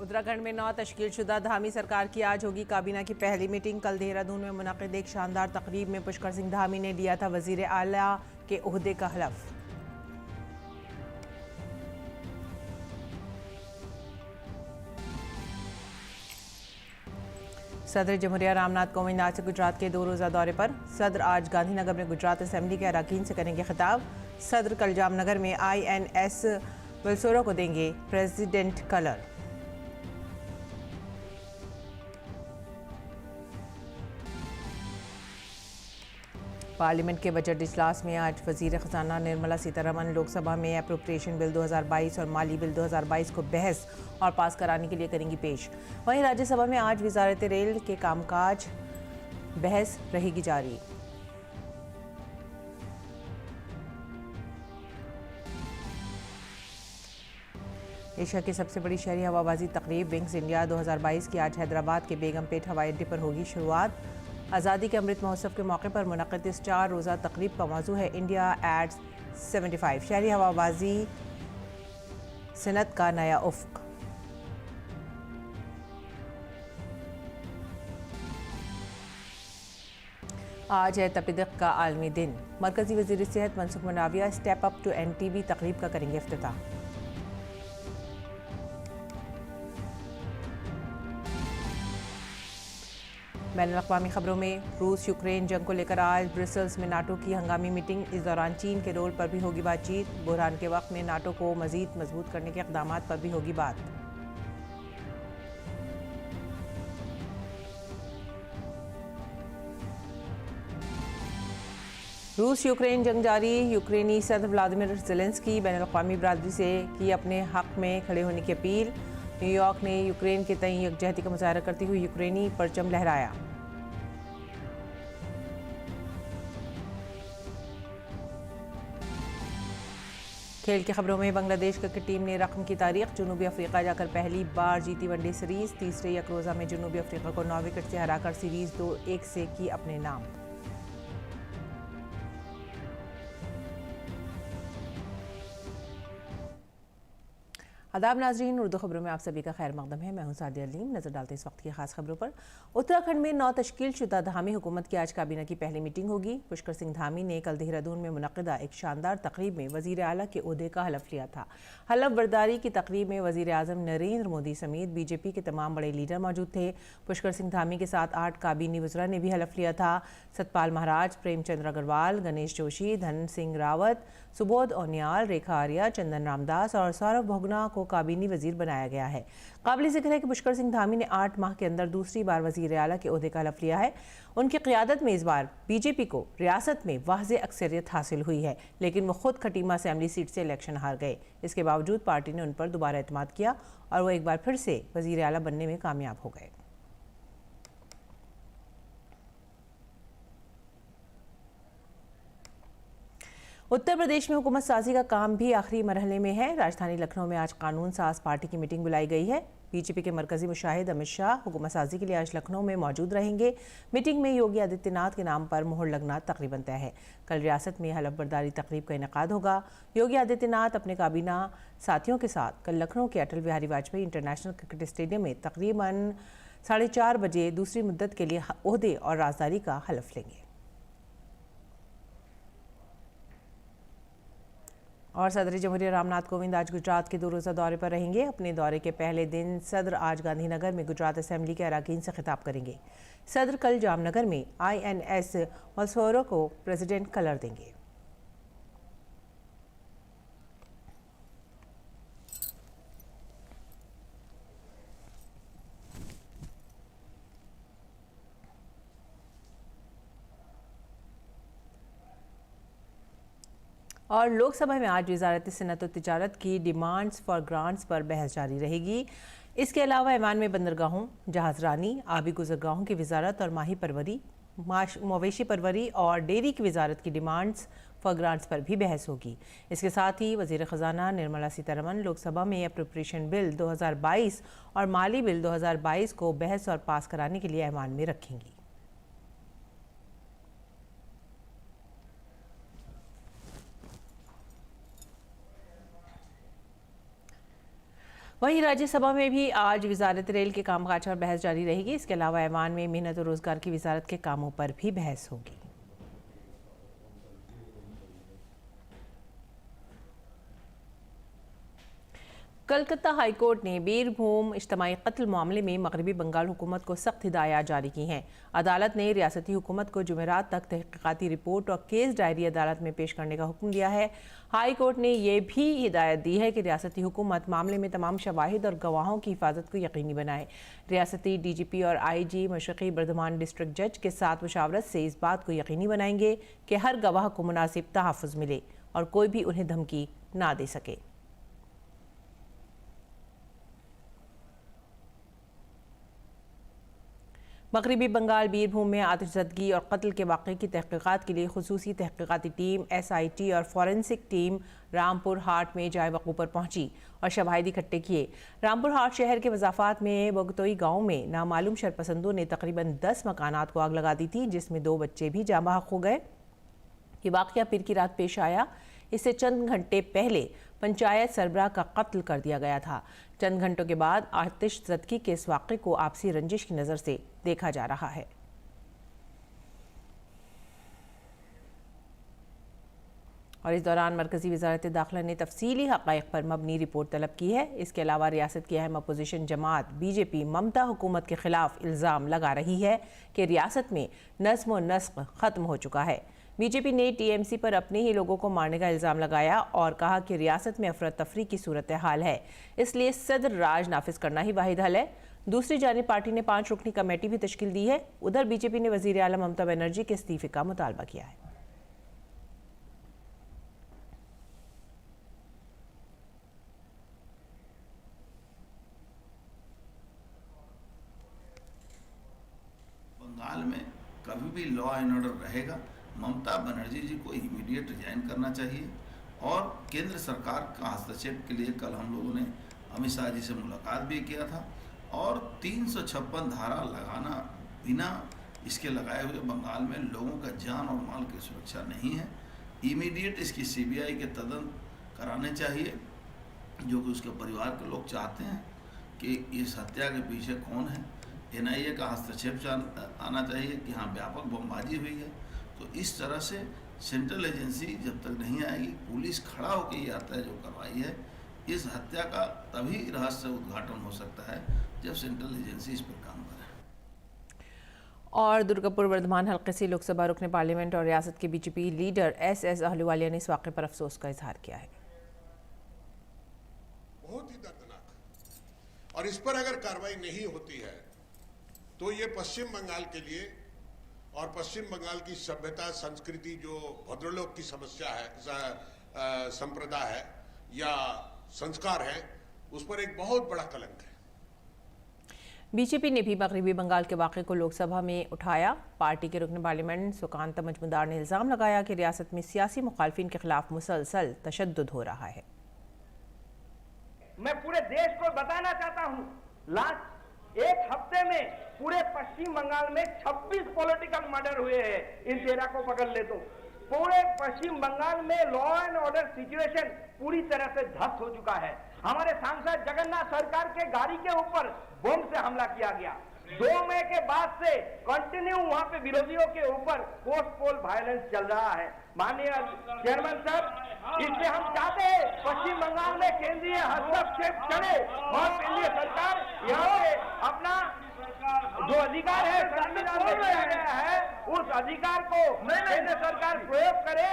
उत्तराखंड में नौ तश्कीलशुदा धामी सरकार की आज होगी काबीना की पहली मीटिंग। कल देहरादून में मुनक़िद एक शानदार तकरीब में पुष्कर सिंह धामी ने लिया था वज़ीर आला के ओहदे का हलफ। सदर जमहूरिया रामनाथ कोविंद आज से गुजरात के 2 रोज़ा दौरे पर। सदर आज गांधीनगर में गुजरात असेंबली के अरकान से करेंगे खिताब। सदर कल जामनगर में INS वलसोरा को देंगे प्रेसिडेंट कलर। पार्लियामेंट के बजट इजलास में आज वजीर खजाना निर्मला सीतारमण लोकसभा में अप्रोप्रिएशन बिल 2022 और माली बिल 2022 को बहस और पास कराने के लिए करेंगी पेश। वहीं राज्यसभा में आज वजारत रेल के कामकाज बहस रहेगी जारी। एशिया की सबसे बड़ी शहरी हवाबाजी तकरीब विंग्स इंडिया 2022 की आज हैदराबाद के बेगमपेट हवाई अड्डे पर होगी शुरुआत। आज़ादी के अमृत महोत्सव के मौके पर मुनक़िद इस 4 रोज़ा तकरीब का मौजू है इंडिया एट 75, शहरी हवाबाजी सनत का नया उफ़्क़। आज है तपेदिक़ का आलमी दिन। मरकज़ी वज़ीर सेहत Mansukh Mandaviya step up to NTB तकरीब का करेंगे इफ्तिताह। बैनुल-अक़वामी खबरों में रूस यूक्रेन जंग को लेकर आज ब्रसेल्स में नाटो की हंगामी मीटिंग। इस दौरान चीन के रोल पर भी होगी बातचीत। बहरान के वक्त में नाटो को मज़ीद मजबूत करने के इक़दामात पर भी होगी बात। रूस यूक्रेन जंग जारी। यूक्रेनी सदर व्लादिमीर ज़ेलेंस्की बैनुल-अक़वामी बरादरी से की अपने हक़ में खड़े होने की अपील। न्यूयॉर्क ने यूक्रेन के तय यकजहती का मुजाहरा करते हुए यूक्रेनी परचम लहराया। खेल की खबरों में बांग्लादेश क्रिकेट टीम ने रकम की तारीख। जनूबी अफ्रीका जाकर पहली बार जीती वनडे सीरीज। तीसरे यकरोज़ा में जनूबी अफ्रीका को 9 विकेट से हराकर सीरीज 2-1 से की अपने नाम। आदाब नाज़रीन, उर्दू खबरों में आप सभी का खैर मकदम है। मैं हूं सादिया अलीम। नजर डालते इस वक्त की खास खबरों पर। उत्तराखंड में 9 तश्कीलशुदा धामी हुकूमत की आज काबीना की पहली मीटिंग होगी। पुष्कर सिंह धामी ने कल देहरादून में मुनक़िदा एक शानदार तकरीब में वज़ीर आला के ओहदे का हलफ लिया था। हलफ बर्दारी की तकरीब में वज़ीर आज़म नरेंद्र मोदी समेत BJP के तमाम बड़े लीडर मौजूद थे। पुष्कर सिंह धामी के साथ 8 काबीनी वज़रा ने भी हलफ लिया था। सतपाल महाराज, प्रेमचंद्र अग्रवाल, गणेश जोशी, धन सिंह रावत, सुबोध ओनियाल, रेखा आर्या, चंदन रामदास और सौरभ भोगना को काबीनी वजीर बनाया गया है। काबिल जिक्र है कि पुष्कर सिंह धामी ने 8 माह के अंदर दूसरी बार वजीर आला के ओहदे का हलफ लिया है। उनकी क़ियादत में इस बार BJP को रियासत में वाज़े अक्सरियत हासिल हुई है, लेकिन वो खुद खटीमा असेंबली सीट से इलेक्शन हार गए। इसके बावजूद पार्टी ने उन पर दोबारा एतमाद किया और वो एक बार फिर से वजीर आला बनने में कामयाब हो गए। उत्तर प्रदेश में हुकूमत साजी का काम भी आखिरी मरहले में है। राजधानी लखनऊ में आज कानून साज पार्टी की मीटिंग बुलाई गई है। BJP के मरकजी मुशाहिद अमित शाह हुकूमत साजी के लिए आज लखनऊ में मौजूद रहेंगे। मीटिंग में योगी आदित्यनाथ के नाम पर मोहर लगना तकरीबन तय है। कल रियासत में हलफ बर्दारी तकरीब का इनेकाद होगा। योगी आदित्यनाथ अपने काबीना साथियों के साथ कल लखनऊ के Atal Bihari Vajpayee international cricket stadium में तकरीबन 4:30 बजे दूसरी मुद्दत के लिए ओहदे और राजदारी का हलफ लेंगे। और सदर जमहूरिया रामनाथ कोविंद आज गुजरात के 2 रोज़ा दौरे पर रहेंगे। अपने दौरे के पहले दिन सदर आज गांधीनगर में गुजरात असेंबली के अरकान से खिताब करेंगे। सदर कल जामनगर में INS वलसोरा को प्रेसिडेंट कलर देंगे। और लोकसभा में आज वजारत सनअत व तिजारत की डिमांड्स फॉर ग्रांट्स पर बहस जारी रहेगी। इसके अलावा ऐवान में बंदरगाहों, जहाजरानी, आबी गुजरगाहों की वजारत और माही परवरी, मवेशी परवरी और डेयरी की वजारत की डिमांड्स फॉर ग्रांट्स पर भी बहस होगी। इसके साथ ही वज़ीर ख़जाना निर्मला सीतारमण लोकसभा में अप्रोप्रिएशन बिल 2022 और माली बिल 2022 को बहस और पास कराने के लिए ऐवान में रखेंगी। वहीं राज्यसभा में भी आज वजारत रेल के कामकाज पर बहस जारी रहेगी। इसके अलावा ऐवान में मेहनत और रोजगार की वजारत के कामों पर भी बहस होगी। कलकत्ता हाईकोर्ट ने बीरभूम इज्तिमाई कत्ल मामले में मगरबी बंगाल हुकूमत को सख्त हिदायत जारी की हैं। अदालत ने रियासती हुकूमत को जुमेरात तक तहकीकाती रिपोर्ट और केस डायरी अदालत में पेश करने का हुक्म दिया है। हाई कोर्ट ने यह भी हिदायत दी है कि रियासती हुकूमत मामले में तमाम शवाहिद और गवाहों की हिफाजत को यकीनी बनाए। रियासती DGP और IG मशरक़ी बर्धमान डिस्ट्रिक्ट जज के साथ मुशावरत से इस बात को यकीनी बनाएंगे कि हर गवाह को मुनासिब तहफ़्फ़ुज़ मिले और कोई भी उन्हें धमकी ना दे सके। मगरबी बंगाल बीरभूम में आतिशज़दगी और कत्ल के वाक़े की तहक़ीक़ात के लिए खुसूसी तहक़ीक़ाती टीम SIT और फॉरेंसिक टीम रामपुर हाट में जाए वक़ूफ़ पर पहुंची और शवाहिद इकट्ठे किए। रामपुर हाट शहर के वज़ाफ़ात में बगतोई गांव में नामालूम शरपसंदों ने तकरीबन 10 मकानात को आग लगा दी थी, जिसमें 2 बच्चे भी जाँ बहक हो गए। ये वाक़या पीर की रात पेश आया। इससे चंद घंटे पहले पंचायत सरबराह का कत्ल कर दिया गया था। चंद घंटों के बाद आतिशज़दगी के इस वाक़े को आपसी रंजिश की नज़र से देखा जा रहा है। और इस दौरान मरकज़ी वज़ारत दाखिला ने तफसीली हक़ाइक़ पर मबनी रिपोर्ट तलब की है। इसके अलावा रियासत की अहम अपोजिशन जमात BJP ममता हुकूमत के ख़िलाफ़ इल्ज़ाम लगा रही है कि रियासत में नज़्म व नस्क़ ख़त्म हो चुका है। BJP ने TMC पर अपने ही लोगों को मारने का इल्ज़ाम लगाया और कहा कि रियासत में अफरा तफरी की सूरत हाल है, इसलिए सदर राज नाफिज करना ही वाहिद हल है। दूसरी जानिब पार्टी ने 5 रुकनी कमेटी भी तश्कील दी है। उधर BJP ने वज़ीर आला ममता बनर्जी के इस्तीफ़े का मुतालबा किया है। बंगाल में कभी भी लॉ एंड ऑर्डर रहेगा। ममता बनर्जी जी को इमीडिएट रिजाइन करना चाहिए और केंद्र सरकार का हस्तक्षेप के लिए कल हम लोगों ने अमित शाह जी से मुलाकात भी किया था और 356 धारा लगाना बिना इसके लगाए हुए बंगाल में लोगों का जान और माल की सुरक्षा नहीं है। इमीडिएट इसकी CBI के तदंत कराने चाहिए, जो कि उसके परिवार के लोग चाहते हैं कि इस हत्या के पीछे कौन है। NIA का हस्तक्षेप आना चाहिए कि हाँ व्यापक बमबाजी हुई है। तो इस तरह से सेंट्रल एजेंसी जब तक नहीं आएगी, पुलिस खड़ा होकर ये हत्या जो करवाई है, इस हत्या का तभी रहस्य उद्घाटन हो सकता है जब सेंट्रल एजेंसी इस पर काम करे। और दुर्गापुर वर्धमान हल्के से लोकसभा रुकने पार्लियामेंट और रियासत के BJP लीडर SS अहलूवालिया ने इस वाक़े पर अफसोस का इजहार किया है। बहुत ही दर्दनाक, और इस पर अगर कार्रवाई नहीं होती है तो ये पश्चिम बंगाल के लिए और पश्चिम बंगाल की सभ्यता संस्कृति जो भद्रलोक की समस्या है, संप्रदाय है या संस्कार है, उस पर एक बहुत बड़ा कलंक है। BJP ने भी मगरबी बंगाल के वाक़े को लोकसभा में उठाया। पार्टी के रुकन पार्लियामेंट सुकांत मजमुदार ने इल्ज़ाम लगाया कि रियासत में सियासी मुखालफिन के खिलाफ मुसलसल तशद्दुद हो रहा है। मैं पूरे देश को बताना चाहता हूँ, लास्ट एक हफ्ते में पूरे पश्चिम बंगाल में 26 पॉलिटिकल मर्डर हुए हैं। इन 13 को पकड़ ले तो पूरे पश्चिम बंगाल में लॉ एंड ऑर्डर सिचुएशन पूरी तरह से ध्वस्त हो चुका है। हमारे सांसद जगन्नाथ सरकार के गाड़ी के ऊपर बम से हमला किया गया। 2 मई के बाद से कंटिन्यू वहां पे विरोधियों के ऊपर पोस्ट पोल वायलेंस चल रहा है। माननीय चेयरमैन साहब, इसलिए हम चाहते हैं पश्चिम बंगाल में केंद्रीय हस्तक्षेप करे और केंद्रीय सरकार यहाँ पे अपना जो अधिकार है संविधान में दिया गया है, उस अधिकार को केंद्र सरकार प्रयोग करे।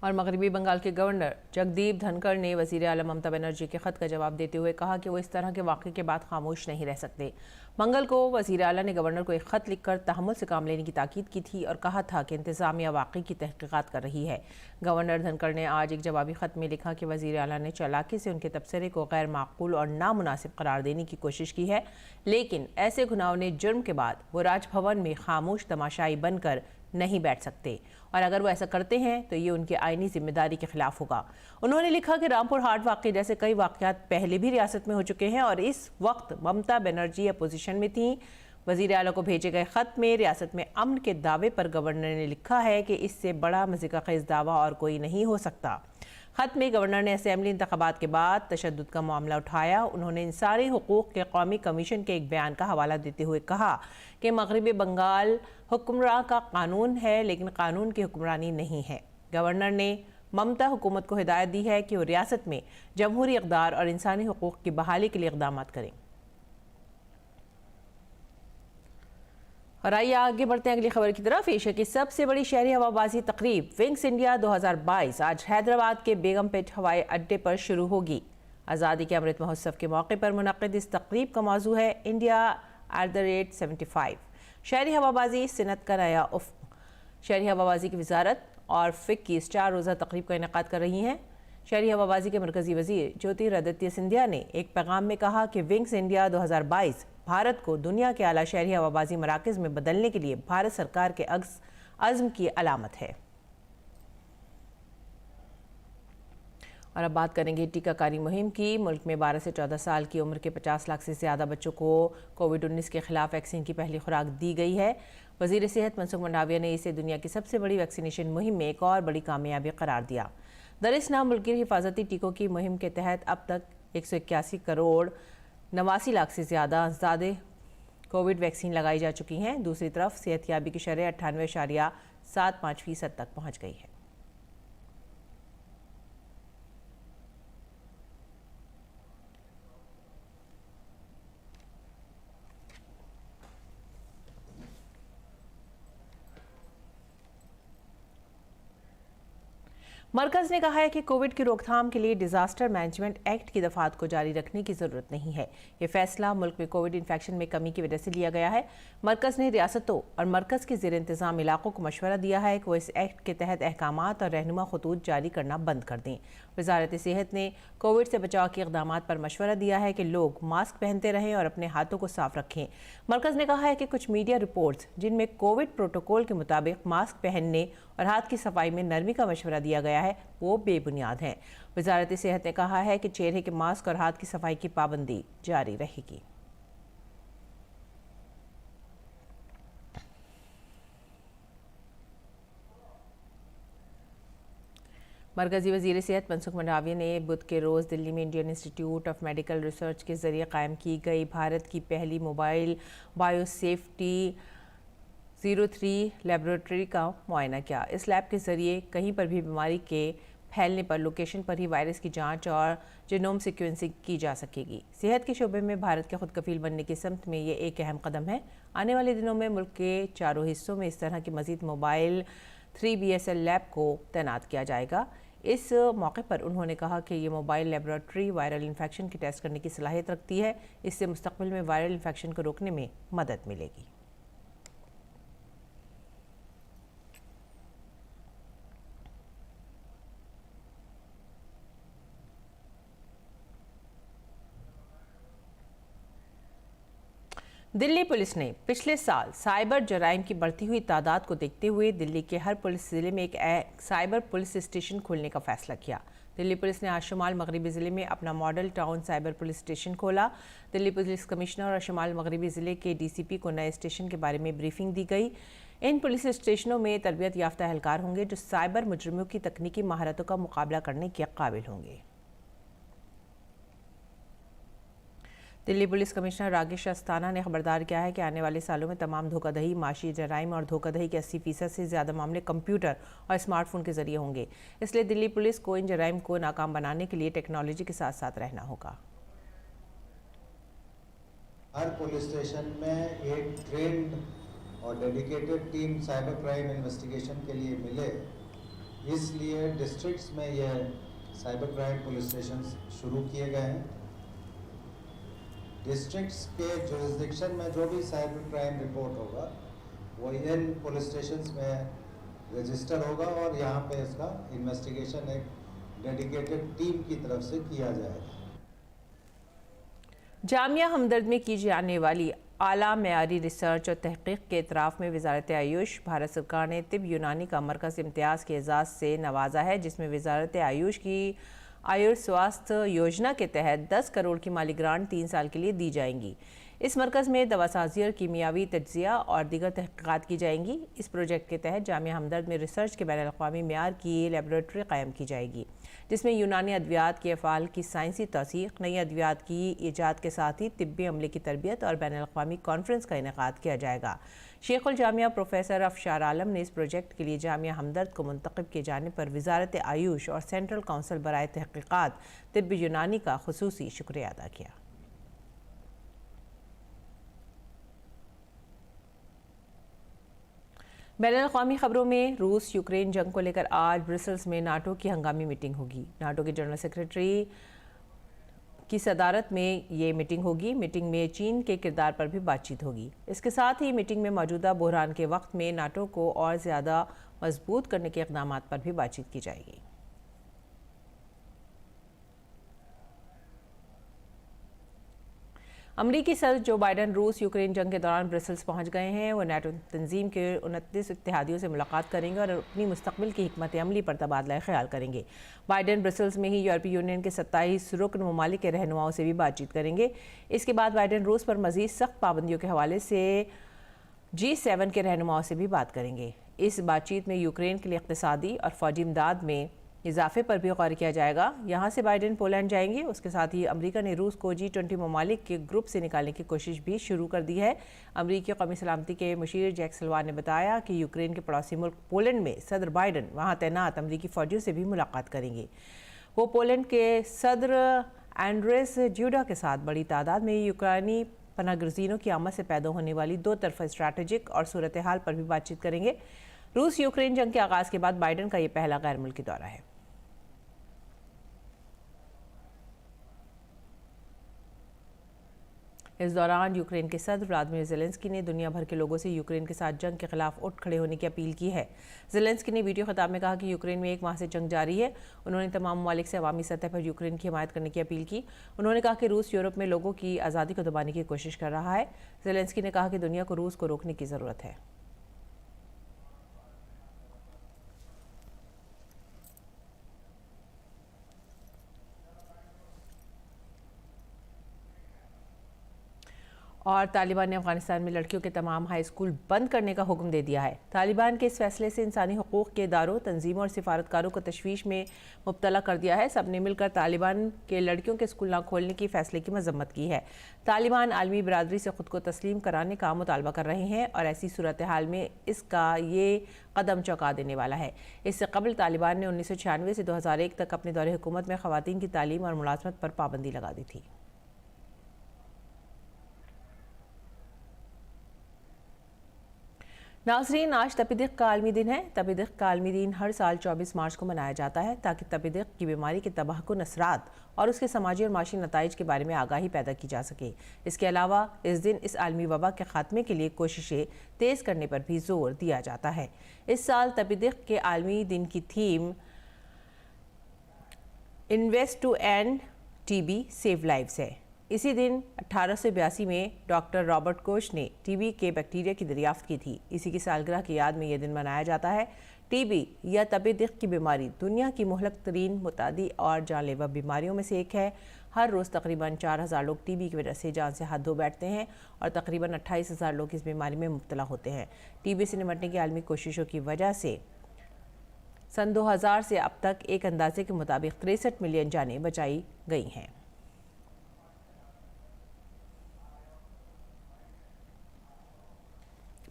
और मगरबी बंगाल के गवर्नर जगदीप धनखड़ ने वज़ीर आला ममता बनर्जी के ख़त का जवाब देते हुए कहा कि वो इस तरह के वाक़े के बाद खामोश नहीं रह सकते। मंगल को वज़ीर आला ने गवर्नर को एक ख़त लिखकर तहम्मुल से काम लेने की ताकीद की थी और कहा था कि इंतज़ामिया वाक़े की तहक़ीक़ात कर रही है। गवर्नर धनखड़ ने आज एक जवाबी ख़त में लिखा कि वज़ीर आला ने चालाकी से उनके तबसरे को गैर माक़ूल और नामुनासिब करार देने की कोशिश की है, लेकिन ऐसे घुनावने जुर्म के बाद वो राजभवन में खामोश तमाशाई बनकर नहीं बैठ सकते और अगर वो ऐसा करते हैं तो ये उनकी आईनी जिम्मेदारी के खिलाफ होगा। उन्होंने लिखा कि रामपुर हाट वाक़े जैसे कई वाक़यात पहले भी रियासत में हो चुके हैं और इस वक्त ममता बनर्जी अपोजिशन में थीं। वज़ीर आला को भेजे गए ख़त में रियासत में अमन के दावे पर गवर्नर ने लिखा है कि इससे बड़ा मज़ीक़ ख़ेज़ दावा और कोई नहीं हो सकता। खत में गवर्नर ने असेंबली इंतखाबात के बाद तशद्दुद का मामला उठाया। उन्होंने इंसानी हुकूक के कौमी कमीशन के एक बयान का हवाला देते हुए कहा कि मगरबी बंगाल हुक्मरान का कानून है, लेकिन कानून की हुक्मरानी नहीं है। गवर्नर ने ममता हुकूमत को हिदायत दी है कि वो रियासत में जमहूरी इक़दार और इंसानी हुकूक की बहाली के लिए इक़दाम करें। और आइए आगे बढ़ते हैं अगली खबर की तरफ। एशिया की सबसे बड़ी शहरी हवाबाजी तकरीब विंग्स इंडिया 2022 आज हैदराबाद के बेगमपेट हवाई अड्डे पर शुरू होगी। आज़ादी के अमृत महोत्सव के मौके पर मुनक़िद इस तकरीब का मौजू है इंडिया @75। शहरी हवाबाजी सनत का नया उफ़्क़। शहरी हवाबाजी की वजारत और फ़िक की इस 4 रोज़ा तकरीब का इनेकाद कर रही हैं। शहरी हवाबाजी के मरकज़ी वज़ीर ज्योतिरादित्य सिंधिया ने एक पैगाम में कहा कि विंग्स इंडिया 2022 भारत को दुनिया के आला शहरी हवाबाजी मराकज़ में बदलने के लिए भारत सरकार के अज़्म की अलामत है। और अब बात करेंगे टीकाकारी मुहिम की। मुल्क में 12 से 14 साल की उम्र के 50 लाख से ज़्यादा बच्चों को कोविड-19 के खिलाफ वैक्सीन की पहली खुराक दी गई है। वज़ीर सेहत मनसुख मंडाविया ने इसे दुनिया की सबसे बड़ी वैक्सीनेशन मुहिम में एक और बड़ी कामयाबी करार दिया। दरिस्ना मुल्की हिफाजती टीकों की मुहिम के तहत अब तक 181 करोड़ 89 लाख से ज़्यादा कोविड वैक्सीन लगाई जा चुकी हैं। दूसरी तरफ सेहतयाबी की शरह 98.75% तक पहुँच गई है। मरकज़ ने कहा है कि कोविड की रोकथाम के लिए डिज़ास्टर मैनेजमेंट एक्ट की दफ़ात को जारी रखने की ज़रूरत नहीं है। ये फैसला मुल्क में कोविड इन्फेक्शन में कमी की वजह से लिया गया है। मरकज़ ने रियासतों और मरकज़ के ज़ेर इंतज़ाम इलाकों को मशवरा दिया है कि वो इस एक्ट के तहत अहकामात और रहनुमा खतूत जारी करना बंद कर दें। वज़ारत सेहत ने कोविड से बचाव के इक़दामात पर मशवरा दिया है कि लोग मास्क पहनते रहें और अपने हाथों को साफ रखें। मरकज़ ने कहा है कि कुछ मीडिया रिपोर्ट्स जिनमें कोविड प्रोटोकॉल के मुताबिक मास्क पहनने और हाथ की सफाई में नरमी का मशवरा दिया गया है वो बेबुनियाद हैं। वज़ारत सेहत ने कहा है कि चेहरे के मास्क और हाथ की सफाई की पाबंदी जारी रहेगी। मरकज़ी वज़ीर सेहत मनसुख मंडाविया ने बुध के रोज़ दिल्ली में Indian institute of medical research के ज़रिए कायम की गई भारत की पहली मोबाइल बायोसेफ्टी 03 लेबोरेटरी का मुआयना किया। इस लैब के ज़रिए कहीं पर भी बीमारी के फैलने पर लोकेशन पर ही वायरस की जांच और जीनोम सीक्वेंसिंग की जा सकेगी। सेहत के शोबे में भारत के खुद कफील बनने की समत में ये एक अहम कदम है। आने वाले दिनों में मुल्क के चारों हिस्सों में इस तरह की मज़ीद मोबाइल 3BSL लैब को तैनात किया जाएगा। इस मौके पर उन्होंने कहा कि ये मोबाइल लेबोरेटरी वायरल इन्फेक्शन की टेस्ट करने की सलाहियत रखती है। इससे मुस्तक़बिल में वायरल इन्फेक्शन को रोकने में मदद मिलेगी। दिल्ली पुलिस ने पिछले साल साइबर जराइम की बढ़ती हुई तादाद को देखते हुए दिल्ली के हर पुलिस ज़िले में एक साइबर पुलिस स्टेशन खोलने का फैसला किया। दिल्ली पुलिस ने आज शुमाल मगरबी ज़िले में अपना model town cyber police station खोला। दिल्ली पुलिस कमिश्नर और शुमाल मगरबी ज़िले के DCP को नए स्टेशन के बारे में ब्रीफिंग दी गई। इन पुलिस स्टेशनों में तरबियत याफ्ता एहलकार होंगे जो साइबर मुजरिमों की तकनीकी महारतों का मुकाबला करने के काबिल होंगे। दिल्ली पुलिस कमिश्नर राकेश अस्थाना ने खबरदार किया है कि आने वाले सालों में तमाम धोखाधड़ी, माशी जराइम और धोखाधड़ी के 80% से ज़्यादा मामले कंप्यूटर और स्मार्टफोन के जरिए होंगे। इसलिए दिल्ली पुलिस को इन जराइम को नाकाम बनाने के लिए टेक्नोलॉजी के साथ साथ रहना होगा। हर पुलिस स्टेशन में एक ट्रेंड और dedicated team cyber crime investigation के लिए मिले, इसलिए डिस्ट्रिक्ट्स में यह साइबर क्राइम पुलिस स्टेशन शुरू किए गए हैं। डिस्ट्रिक्ट्स के जुरिस्डिक्शन में जो भी साइबर क्राइम रिपोर्ट होगा वो इन पुलिस स्टेशंस में रजिस्टर होगा और यहाँ पे इसका इन्वेस्टिगेशन एक डेडिकेटेड टीम की तरफ से किया जाएगा। जामिया हमदर्द में की जाने वाली आला मेयारी रिसर्च और तहकीक के इतराफ़ में वज़ारत आयुष भारत सरकार ने तिब यूनानी का मरकज़ इम्तियाज़ के एजाज़ से नवाजा है, जिसमें वज़ारत आयुष की आयुष स्वास्थ्य योजना के तहत 10 करोड़ की माली ग्रांट 3 साल के लिए दी जाएंगी। इस मरकज़ में दवासाजी और कीमियावी तज्ज़िया और दीगर तहक़ीक़ात की जाएंगी। इस प्रोजेक्ट के तहत जामिया हमदर्द में रिसर्च के बैनुल-अक़वामी मेयार की लेबॉरेटरी कायम की जाएगी, जिसमें यूनानी अद्वियात के अफ़ाल की साइंसी तौसीक़, नई अद्वियात की ईजाद के साथ ही तिब्बी अमले की तरबियत और बैनुल-अक़वामी कॉन्फ्रेंस का इनेक़ाद किया जाएगा। शेखुल जामिया प्रोफेसर अफशार आलम ने इस प्रोजेक्ट के लिए जामिया हमदर्द को मुंतखब किए जाने पर वज़ारत आयुष और सेंट्रल काउंसिल बराए तहक़ीक़ात तिब्बी यूनानी का ख़ुसूसी शुक्रिया अदा किया। बैनुल-अक़वामी खबरों में रूस यूक्रेन जंग को लेकर आज ब्रसेल्स में नाटो की हंगामी मीटिंग होगी। नाटो के जनरल सेक्रेटरी की सदारत में ये मीटिंग होगी। मीटिंग में चीन के किरदार पर भी बातचीत होगी। इसके साथ ही मीटिंग में मौजूदा बहरान के वक्त में नाटो को और ज़्यादा मजबूत करने के इक़दाम पर भी बातचीत की जाएगी। अमरीकी सदर जो बाइडन रूस यूक्रेन जंग के दौरान ब्रसेल्स पहुंच गए हैं। वो नाटो तंजीम के 29 इत्तेहादियों से मुलाकात करेंगे और अपनी मुस्तकबिल की हिकमत अमली पर तबादला ख्याल करेंगे। बाइडन ब्रसेल्स में ही यूरोपीय यूनियन के 27 रुकन ममालिक के रहनुमाओं से भी बातचीत करेंगे। इसके बाद बाइडन रूस पर मज़ीद सख्त पाबंदियों के हवाले से G7 के रहनुमाओं से भी बात करेंगे। इस बातचीत में यूक्रेन के लिए इक़्तिसादी और फ़ौजी इमदाद में इजाफे पर भी गौर किया जाएगा। यहाँ से बाइडन पोलैंड जाएंगे। उसके साथ ही अमेरिका ने रूस को G20 ममालिक के ग्रुप से निकालने की कोशिश भी शुरू कर दी है। अमेरिकी कौमी सलामती के मुशीर जैक सल्वान ने बताया कि यूक्रेन के पड़ोसी मुल्क पोलैंड में सदर बाइडन वहाँ तैनात अमेरिकी फ़ौजियों से भी मुलाकात करेंगे। वो पोलैंड के सदर एंड्रेस ड्यूडा के साथ बड़ी तादाद में यूक्रेनी पनाहगज़ीनों की आमद से पैदा होने वाली दो तरफ़ा स्ट्रैटेजिक और सूरत हाल पर भी बातचीत करेंगे। रूस यूक्रेन जंग के आगाज़ के बाद बाइडन का ये पहला गैर मुल्की दौरा है। इस दौरान यूक्रेन के सदर व्लादिमीर ज़ेलेंस्की ने दुनिया भर के लोगों से यूक्रेन के साथ जंग के खिलाफ उठ खड़े होने की अपील की है। ज़ेलेंस्की ने वीडियो खिताब में कहा कि यूक्रेन में 1 माह से जंग जारी है। उन्होंने तमाम ममालिक से अवामी सतह पर यूक्रेन की हिमायत करने की अपील की। उन्होंने कहा कि रूस यूरोप में लोगों की आज़ादी को दबाने की कोशिश कर रहा है। ज़ेलेंस्की ने कहा कि दुनिया को रूस को रोकने की ज़रूरत है। और तालिबान ने अफगानिस्तान में लड़कियों के तमाम हाई स्कूल बंद करने का हुक्म दे दिया है। तालिबान के इस फैसले से इंसानी हकूक़ के इदारों, तंजीमों और सिफारतकारों को तशवीश में मुब्तला कर दिया है। सब ने मिलकर तालिबान के लड़कियों के स्कूल न खोलने के फैसले की मजम्मत की है। तालिबान आलमी बरादरी से ख़ुद को तस्लीम कराने का मुतालबा कर रहे हैं और ऐसी सूरत हाल में इसका ये कदम चौंका देने वाला है। इससे कबल तालिबान ने 1996 से 2001 तक अपने दौरे हुकूमत में ख़वातीन की तालीम और मुलाज़मत पर पाबंदी लगा दी थी। नाज़रीन, आज तपिदिक़ का आलमी दिन है। तपिदिक़ का आलमी दिन हर साल 24 मार्च को मनाया जाता है ताकि तपिदिक़ की बीमारी के तबाहकुन असरात और उसके समाजी और माशी नताइज के बारे में आगाही पैदा की जा सके। इसके अलावा इस दिन इस आलमी वबा के ख़ात्मे के लिए कोशिशें तेज़ करने पर भी जोर दिया जाता है। इस साल तपिदिक़ के आलमी दिन की theme invest to end TB save lives है। इसी दिन 1882 में डॉक्टर रॉबर्ट कोच ने टीबी के बैक्टीरिया की दरियाफ्त की थी। इसी की सालगिरह की याद में यह दिन मनाया जाता है। टीबी या तपिदिक़ की बीमारी दुनिया की मुहलक तरीन मुतादी और जानलेवा बीमारियों में से एक है। हर रोज़ तकरीबन 4000 लोग टीबी की वजह से जान से हाथ धो बैठते हैं और तकरीबन 28,000 लोग इस बीमारी में मुब्तला होते हैं। टीबी से निपटने की आलमी कोशिशों की वजह से सन 2000 से अब तक एक अंदाजे के मुताबिक 63 मिलियन जानें बचाई गई हैं।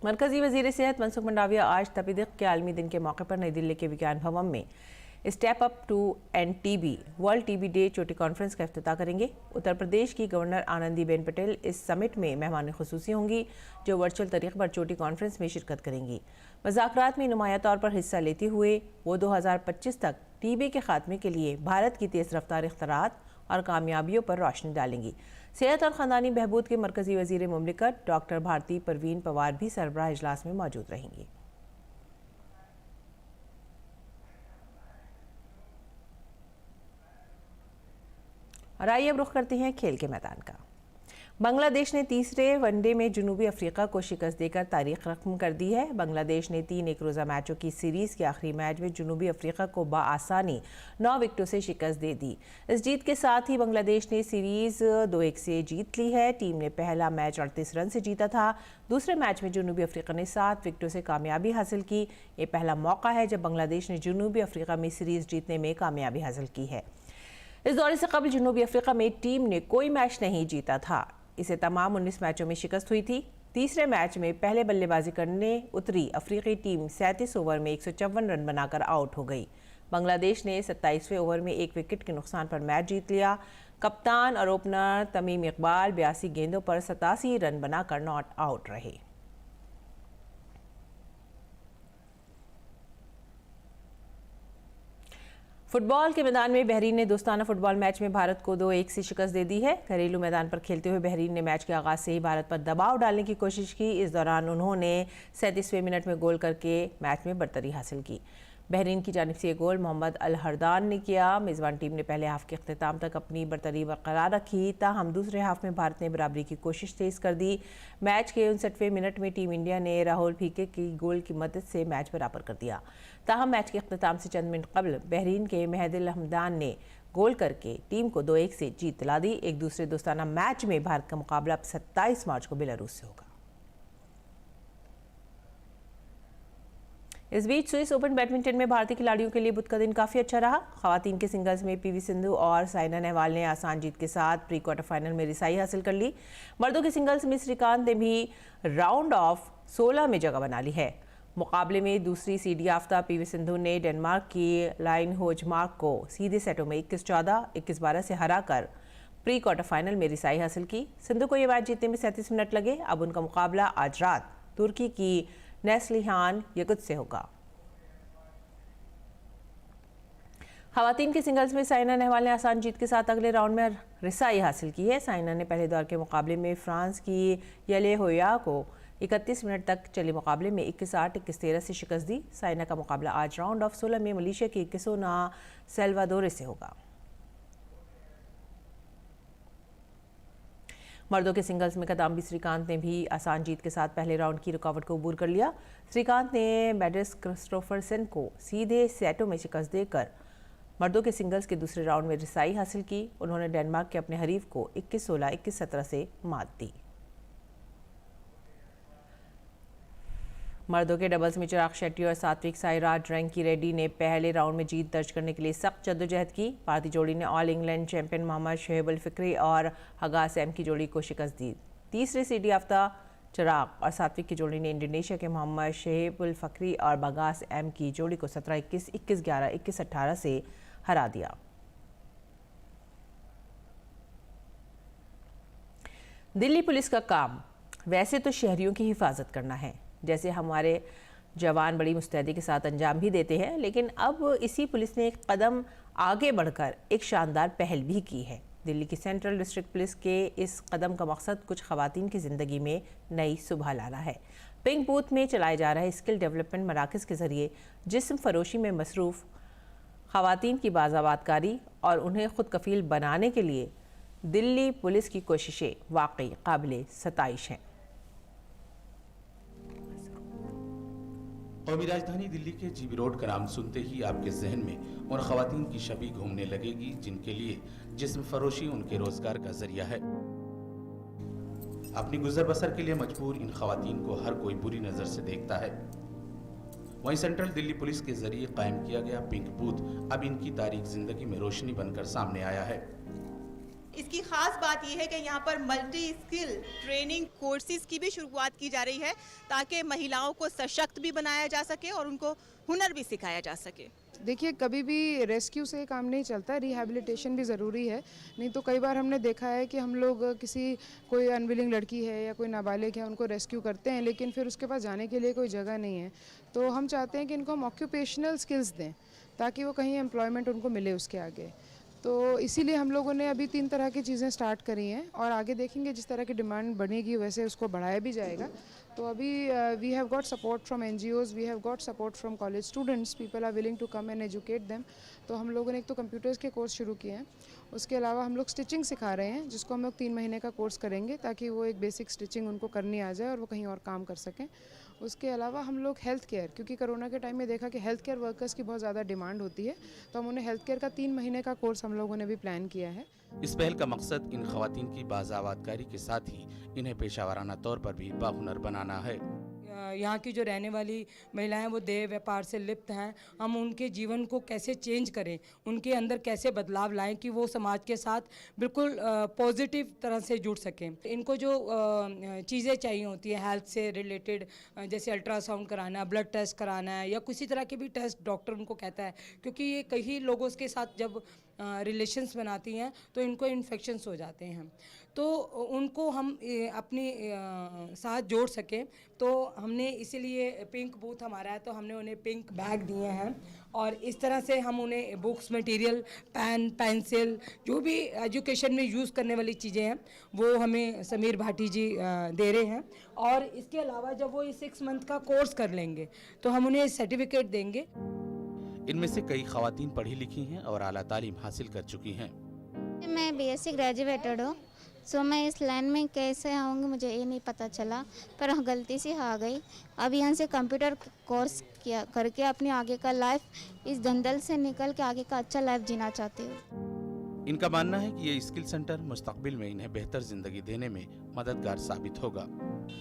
मरकज़ी वज़ीर सेहत मनसुख मंडाविया आज तपिदिक़ के आलमी दिन के मौके पर नई दिल्ली के विज्ञान भवन में step up to end TB world TB day चोटी कॉन्फ्रेंस का इफ्तिताह करेंगे। उत्तर प्रदेश की गवर्नर आनंदीबेन पटेल इस समिट में मेहमान खुसूसी होंगी, जो वर्चुअल तरीक़े पर चोटी कॉन्फ्रेंस में शिरकत करेंगी। मुज़ाकरात में नुमाया तौर पर हिस्सा लेते हुए वो 2025 तक टीबी के खात्मे के लिए भारत की तेज़ रफ्तार इख्तिरात और कामयाबियों पर रोशनी डालेंगी। सेहत और ख़ानदानी बहबूद के मरकज़ी वज़ीर मुमलिकत डॉक्टर भारती परवीन पवार भी सरबराह इजलास में मौजूद रहेंगी। और आइए अब रुख करते हैं खेल के मैदान का। बांग्लादेश ने तीसरे वनडे में जनूबी अफ्रीका को शिकस्त देकर तारीख रकम कर दी है। बांग्लादेश ने 3 एक रोज़ा मैचों की सीरीज़ के आखिरी मैच में जनूबी अफ्रीका को बआसानी 9 विकेटों से शिकस्त दे दी। इस जीत के साथ ही बांग्लादेश ने सीरीज़ 2-1 से जीत ली है। टीम ने पहला मैच 38 रन से जीता था। दूसरे मैच में जनूबी अफ्रीका ने 7 विकेटों से कामयाबी हासिल की। ये पहला मौका है जब बांग्लादेश ने जनूबी अफ्रीका में सीरीज़ जीतने में कामयाबी हासिल की है। इस दौरे से कबल जनूबी अफ्रीका में टीम ने कोई मैच नहीं जीता था। इसे तमाम 19 मैचों में शिकस्त हुई थी। तीसरे मैच में पहले बल्लेबाजी करने उतरी अफ्रीकी टीम 37 ओवर में 154 रन बनाकर आउट हो गई। बांग्लादेश ने 27वें ओवर में 1 विकेट के नुकसान पर मैच जीत लिया। कप्तान और ओपनर तमीम इकबाल 82 गेंदों पर 87 रन बनाकर नॉट आउट रहे। फुटबॉल के मैदान में बहरीन ने दोस्ताना फुटबॉल मैच में भारत को 2-1 से शिकस्त दे दी है। घरेलू मैदान पर खेलते हुए बहरीन ने मैच के आगाज से ही भारत पर दबाव डालने की कोशिश की। इस दौरान उन्होंने 37वें मिनट में गोल करके मैच में बढ़तरी हासिल की। बहरीन की जानिब से ये गोल मोहम्मद अल हरदान ने किया। मेज़बान टीम ने पहले हाफ के अख्तिताम तक अपनी बढ़तरी बरकरार रखी। ताहम दूसरे हाफ में भारत ने बराबरी की कोशिश तेज कर दी। मैच के 59वें मिनट में टीम इंडिया ने राहुल फीके की गोल की मदद से मैच बराबर कर दिया। ताहम मैच के अख्तिताम से चंद मिनट कबल बहरीन के महदिल हमदान ने गोल करके टीम को 2-1 से जीत दिला दी। एक दूसरे दोस्ताना मैच में भारत का मुकाबला 27 मार्च को बेलारूस से होगा। इस बीच स्विस ओपन बैडमिंटन में भारतीय खिलाड़ियों के लिए बुध का दिन काफ़ी अच्छा रहा। खवातीन के सिंगल्स में पीवी सिंधु और साइना नेहवाल ने आसान जीत के साथ प्री क्वार्टर फाइनल में रिसाई हासिल कर ली। मर्दों के सिंगल्स में श्रीकांत ने भी राउंड ऑफ 16 में जगह बना ली है। मुकाबले में दूसरी सीडी याफ्ता पीवी सिंधु ने डेनमार्क की लाइन होजमार्क को सीधे सेटों में 21-14, 21-12 से हराकर प्री क्वार्टर फाइनल में रिसाई हासिल की। सिंधु को ये मैच जीतने में 37 मिनट लगे। अब उनका मुकाबला आज रात तुर्की की नेस्लिहान यगुत से होगा। खवातीन के सिंगल्स में साइना नेहवाल ने आसान जीत के साथ अगले राउंड में रिसाई हासिल की है। साइना ने पहले दौर के मुकाबले में फ्रांस की येले होया को 31 मिनट तक चले मुकाबले में 21-8, 21-13 से शिकस्त दी। साइना का मुकाबला आज राउंड ऑफ 16 में मलेशिया की किसोना सेल्वाडोरे से होगा। मर्दों के सिंगल्स में किदाम्बी श्रीकांत ने भी आसान जीत के साथ पहले राउंड की रुकावट को अबूर कर लिया। श्रीकांत ने मेडिस क्रिस्टोफरसन को सीधे सेटों में शिकस्त देकर मर्दों के सिंगल्स के दूसरे राउंड में रिसाई हासिल की। उन्होंने डेनमार्क के अपने हरीफ को 21-16, 21-17 से मात दी। मर्दों के डबल्स में चिराग शेट्टी और सात्विक साईराज रैंकी रेड्डी ने पहले राउंड में जीत दर्ज करने के लिए सख्त जद्दोजहद की। भारतीय जोड़ी ने all England champion Mohammad Shohibul Fikri और हगास एम की जोड़ी को शिकस्त दी। तीसरे सीडी याफ्ता चिराग और सात्विक की जोड़ी ने इंडोनेशिया के मोहम्मद शोएब अल फिक्री और बगास एम की जोड़ी को 17-21, 21-11, 21-18 से हरा दिया। दिल्ली पुलिस का काम वैसे तो शहरियों की हिफाजत करना है, जैसे हमारे जवान बड़ी मुस्तैदी के साथ अंजाम भी देते हैं, लेकिन अब इसी पुलिस ने एक कदम आगे बढ़कर एक शानदार पहल भी की है। दिल्ली की सेंट्रल डिस्ट्रिक्ट पुलिस के इस कदम का मकसद कुछ खवातीन की ज़िंदगी में नई सुबह लाना है। पिंक बूथ में चलाए जा रहे स्किल डेवलपमेंट मराकज़ के ज़रिए जिस्म फरोशी में मसरूफ़ खवातीन की बाज़ाबातकारी और उन्हें खुद कफ़ील बनाने के लिए दिल्ली पुलिस की कोशिशें वाकई काबिल सताइश हैं। कौमी राजधानी दिल्ली के जीबी रोड का नाम सुनते ही आपके जहन में उन खवातीन की छवि घूमने लगेगी जिनके लिए जिस्म फरोशी उनके रोजगार का जरिया है। अपनी गुजर बसर के लिए मजबूर इन खवातीन को हर कोई बुरी नजर से देखता है। वहीं सेंट्रल दिल्ली पुलिस के जरिए कायम किया गया पिंक बूथ अब इनकी तारीख जिंदगी में रोशनी बनकर सामने आया है। इसकी खास बात यह है कि यहाँ पर मल्टी स्किल ट्रेनिंग कोर्सेज की भी शुरुआत की जा रही है ताकि महिलाओं को सशक्त भी बनाया जा सके और उनको हुनर भी सिखाया जा सके। देखिए, कभी भी रेस्क्यू से काम नहीं चलता, रिहैबिलिटेशन भी ज़रूरी है। नहीं तो कई बार हमने देखा है कि हम लोग कोई अनविलिंग लड़की है या कोई नाबालिग है, उनको रेस्क्यू करते हैं लेकिन फिर उसके पास जाने के लिए कोई जगह नहीं है। तो हम चाहते हैं कि इनको हम ऑक्यूपेशनल स्किल्स दें ताकि वो कहीं एम्प्लॉयमेंट उनको मिले उसके आगे। तो इसीलिए हम लोगों ने अभी 3 तरह की चीज़ें स्टार्ट करी हैं और आगे देखेंगे जिस तरह की डिमांड बनेगी वैसे उसको बढ़ाया भी जाएगा। तो अभी we have got support from NGOs, we have got support from college students, people are willing to come and educate them. तो हम लोगों ने एक तो कंप्यूटर्स के कोर्स शुरू किए हैं, उसके अलावा हम लोग स्टिचिंग सिखा रहे हैं, जिसको हम लोग 3 महीने का कोर्स करेंगे ताकि वो एक बेसिक स्टिचिंग उनको करनी आ जाए और वो कहीं और काम कर सकें। उसके अलावा हम लोग हेल्थ केयर, क्योंकि कोरोना के टाइम में देखा कि हेल्थ केयर वर्कर्स की बहुत ज़्यादा डिमांड होती है, तो हम उन्हें हेल्थ केयर का 3 महीने का कोर्स हम लोगों ने भी प्लान किया है। इस पहल का मकसद इन खवातीन की बाज़ावतकारी के साथ ही इन्हें पेशावराना तौर पर भी बाहुनर बनाना है। यहाँ की जो रहने वाली महिलाएं वो देह व्यापार से लिप्त हैं, हम उनके जीवन को कैसे चेंज करें, उनके अंदर कैसे बदलाव लाएं कि वो समाज के साथ बिल्कुल पॉजिटिव तरह से जुड़ सकें। इनको जो चीज़ें चाहिए होती हैं हेल्थ से रिलेटेड, जैसे अल्ट्रासाउंड कराना, ब्लड टेस्ट कराना है या किसी तरह के भी टेस्ट डॉक्टर उनको कहता है, क्योंकि ये कई लोगों के साथ जब रिलेशंस बनाती हैं तो इनको इन्फेक्शंस हो जाते हैं, तो उनको हम अपनी साथ जोड़ सकें। तो हमने इसीलिए पिंक बूथ हमारा है, तो हमने उन्हें पिंक बैग दिए हैं और इस तरह से हम उन्हें बुक्स, मटेरियल, पेन, पेंसिल, जो भी एजुकेशन में यूज़ करने वाली चीज़ें हैं वो हमें समीर भाटी जी दे रहे हैं। और इसके अलावा जब वो 6 मंथ का कोर्स कर लेंगे तो हम उन्हें सर्टिफिकेट देंगे। इनमें से कई खवातीन पढ़ी लिखी हैं और आला तालीम हासिल कर चुकी हैं। मैं BSc ग्रेजुएटेड हूँ, सो मैं इस लाइन में कैसे आऊँगी मुझे ये नहीं पता चला, पर गलती से आ गई। अब यहाँ से कंप्यूटर कोर्स किया करके अपनी आगे का लाइफ इस दंदल से निकल के आगे का अच्छा लाइफ जीना चाहती हूँ। इनका मानना है कि ये स्किल सेंटर मुस्तकबिल में इन्हें बेहतर जिंदगी देने में मददगार साबित होगा।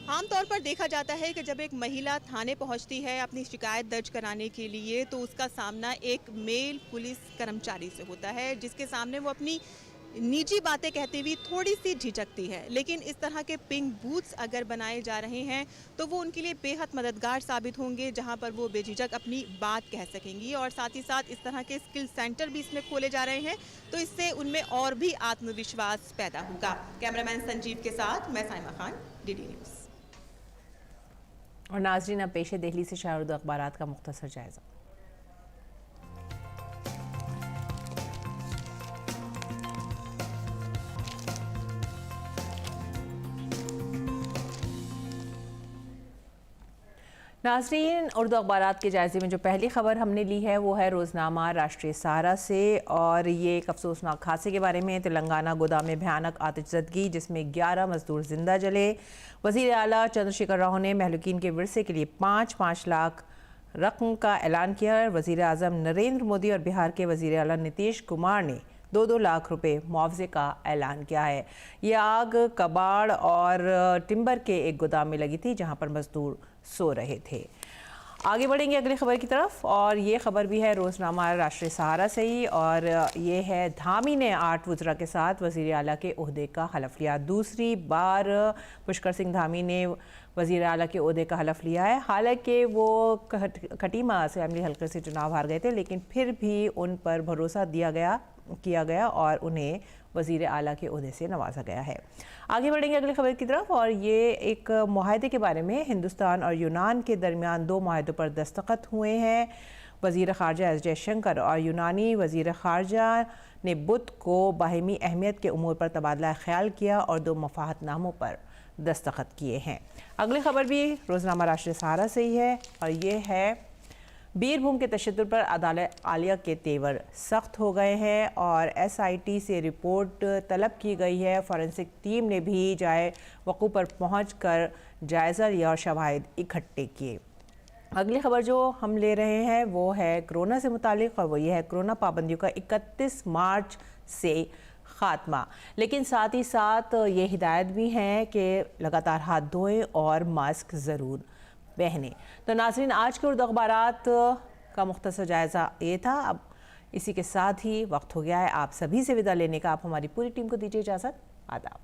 आमतौर पर देखा जाता है कि जब एक महिला थाने पहुंचती है अपनी शिकायत दर्ज कराने के लिए, तो उसका सामना एक मेल पुलिस कर्मचारी से होता है, जिसके सामने वो अपनी निजी बातें कहते हुए थोड़ी सी झिझकती है। लेकिन इस तरह के पिंक बूथ्स अगर बनाए जा रहे हैं तो वो उनके लिए बेहद मददगार साबित होंगे, जहां पर वो बेझिझक अपनी बात कह सकेंगी। और साथ ही साथ इस तरह के स्किल सेंटर भी इसमें खोले जा रहे हैं, तो इससे उनमें और भी आत्मविश्वास पैदा होगा। कैमरामैन संजीव के साथ मैं साइमा खान, DD न्यूज़। और नाज़रीन, अब पेश है दिल्ली से शायर उर्दू अखबारात का मुख्तसर जायजा। नाज़रीन, उर्दू अखबारात के जायज़े में जो पहली खबर हमने ली है वो है रोज़नामा राष्ट्रीय सहारा से, और ये एक अफसोसनाक हादसे के बारे में। तेलंगाना गोदाम में भयानक आतिशज़दगी, जिसमें 11 मजदूर जिंदा जले। वज़ीर आला चंद्रशेखर राव ने महलूकीन के विरसे के लिए 5-5 लाख रकम का ऐलान किया। वज़ीर आज़म नरेंद्र मोदी और बिहार के वज़ीर आला नीतीश कुमार ने 2-2 लाख रुपए मुआवजे का ऐलान किया है। ये आग कबाड़ और टिम्बर के एक गोदाम में लगी थी, जहां पर मजदूर सो रहे थे। आगे बढ़ेंगे अगली खबर की तरफ, और ये खबर भी है रोज़नामा राष्ट्रीय सहारा से ही, और ये है धामी ने 8 वज़रा के साथ वज़ीर आला के ओहदे का हलफ लिया। दूसरी बार पुष्कर सिंह धामी ने वज़ीर आला के ओहदे का हलफ लिया है। हालांकि वो खटीमा असेंबली हल्के से चुनाव हार गए थे, लेकिन फिर भी उन पर भरोसा किया गया और उन्हें वज़ीर आला के ओहदे से नवाजा गया है। आगे बढ़ेंगे अगली खबर की तरफ, और ये एक मुआहदे के बारे में। हिंदुस्तान और यूनान के दरमियान 2 मुआहदों पर दस्तखत हुए हैं। वज़ीर ख़ारजा एस जयशंकर और यूनानी वज़ीर ख़ारजा ने बुध को बाहिमी अहमियत के उमूर पर तबादला ख्याल किया और 2 मफ़ाहतनामों पर दस्तखत किए हैं। अगली खबर भी रोज़नामा राष्ट्रीय सहारा से ही है, और ये है बीरभूम के तशद्दुद पर अदालत आलिया के तेवर सख्त हो गए हैं, और SIT से रिपोर्ट तलब की गई है। फॉरेंसिक टीम ने भी जाए वक़ू पर पहुंचकर जायज़ा लिया और शवाहिद इकट्ठे किए। अगली खबर जो हम ले रहे हैं वो है कोरोना से मुतालिक, और वो ये है कोरोना पाबंदियों का 31 मार्च से ख़ात्मा। लेकिन साथ ही साथ ये हिदायत भी है कि लगातार हाथ धोएं और मास्क ज़रूर पहने। तो नाज़रीन, आज के उर्दू अखबारात का मुख्तसर जायज़ा ये था। अब इसी के साथ ही वक्त हो गया है आप सभी से विदा लेने का। आप हमारी पूरी टीम को दीजिए इजाज़त। आदाब।